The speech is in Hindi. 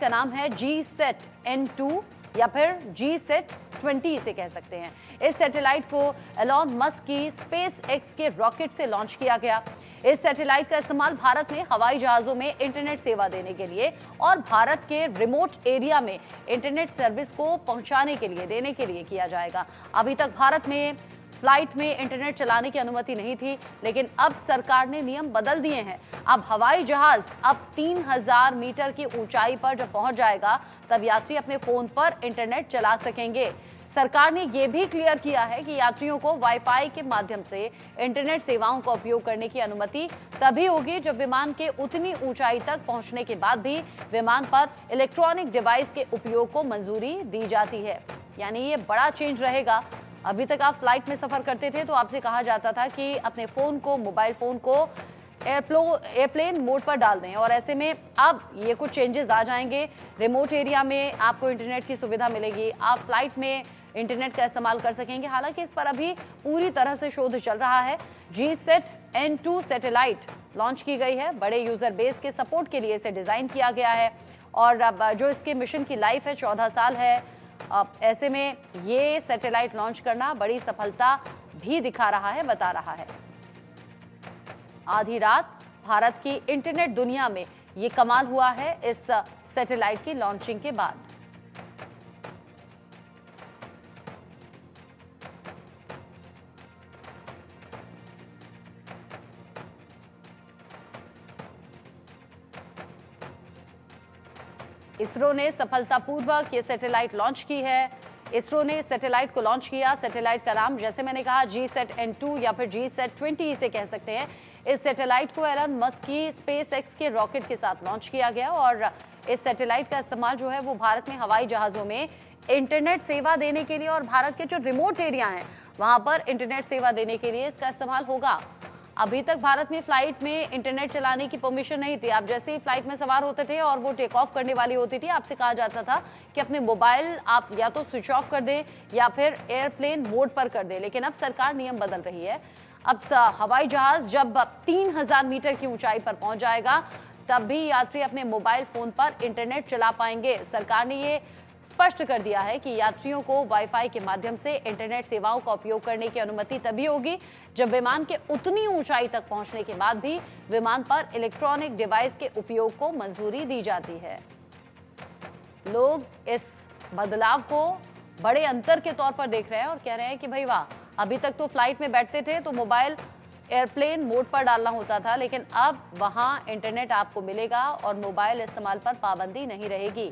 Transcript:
का नाम है GSAT-N2 या फिर GSAT-20 इसे कह सकते हैं। इस सैटेलाइट को एलॉन मस्क की SpaceX के रॉकेट से लॉन्च किया गया। इस सैटेलाइट का इस्तेमाल भारत में हवाई जहाजों में इंटरनेट सेवा देने के लिए और भारत के रिमोट एरिया में इंटरनेट सर्विस को पहुंचाने के लिए देने के लिए किया जाएगा। अभी तक भारत में फ्लाइट में इंटरनेट चलाने की अनुमति नहीं थी, लेकिन अब सरकार ने नियम बदल दिए हैं। अब हवाई जहाज अब 3000 मीटर की ऊंचाई पर जब पहुंच जाएगा तब यात्री अपने फोन पर इंटरनेट चला सकेंगे। सरकार ने यह भी क्लियर किया है कि यात्रियों को वाईफाई के माध्यम से इंटरनेट सेवाओं का उपयोग करने की अनुमति तभी होगी जब विमान के उतनी ऊंचाई तक पहुंचने के बाद भी विमान पर इलेक्ट्रॉनिक डिवाइस के उपयोग को मंजूरी दी जाती है। यानी ये बड़ा चेंज रहेगा। अभी तक आप फ्लाइट में सफर करते थे तो आपसे कहा जाता था कि अपने फोन को, मोबाइल फोन को एयरप्लेन मोड पर डाल दें, और ऐसे में अब ये कुछ चेंजेस आ जाएंगे। रिमोट एरिया में आपको इंटरनेट की सुविधा मिलेगी, आप फ्लाइट में इंटरनेट का इस्तेमाल कर सकेंगे। हालांकि इस पर अभी पूरी तरह से शोध चल रहा है। GSAT-N2 सैटेलाइट लॉन्च की गई है। बड़े यूजर बेस के सपोर्ट के लिए इसे डिजाइन किया गया है और अब जो इसके मिशन की लाइफ है 14 साल है। अब ऐसे में ये सैटेलाइट लॉन्च करना बड़ी सफलता भी दिखा रहा है, बता रहा है। आधी रात भारत की इंटरनेट दुनिया में ये कमाल हुआ है इस सैटेलाइट की लॉन्चिंग के बाद। इसरो ने सफलतापूर्वक ये सैटेलाइट लॉन्च की है। इसरो ने सैटेलाइट को लॉन्च किया। सैटेलाइट का नाम जैसे मैंने कहा GSAT-N2 या फिर GSAT-20 इसे कह सकते हैं। इस सैटेलाइट को एलन मस्क की SpaceX के रॉकेट के साथ लॉन्च किया गया और इस सैटेलाइट का इस्तेमाल जो है वो भारत में हवाई जहाजों में इंटरनेट सेवा देने के लिए और भारत के जो रिमोट एरिया हैं वहां पर इंटरनेट सेवा देने के लिए इसका इस्तेमाल होगा। अभी तक भारत में फ्लाइट में इंटरनेट चलाने की परमिशन नहीं थी। आप जैसे ही फ्लाइट में सवार होते थे और वो टेक ऑफ करने वाली होती थी, आपसे कहा जाता था कि अपने मोबाइल आप या तो स्विच ऑफ कर दें या फिर एयरप्लेन मोड पर कर दें। लेकिन अब सरकार नियम बदल रही है। अब हवाई जहाज जब 3000 मीटर की ऊंचाई पर पहुंच जाएगा तब भी यात्री अपने मोबाइल फोन पर इंटरनेट चला पाएंगे। सरकार ने ये स्पष्ट कर दिया है कि यात्रियों को वाईफाई के माध्यम से इंटरनेट सेवाओं का उपयोग करने की अनुमति तभी होगी जब विमान के उतनी ऊंचाई तक पहुंचने के बाद भी विमान पर इलेक्ट्रॉनिक डिवाइस के उपयोग को मंजूरी दी जाती है। लोग इस बदलाव को बड़े अंतर के तौर पर देख रहे हैं और कह रहे हैं कि भाई वाह, अभी तक तो फ्लाइट में बैठते थे तो मोबाइल एयरप्लेन मोड पर डालना होता था, लेकिन अब वहां इंटरनेट आपको मिलेगा और मोबाइल इस्तेमाल पर पाबंदी नहीं रहेगी।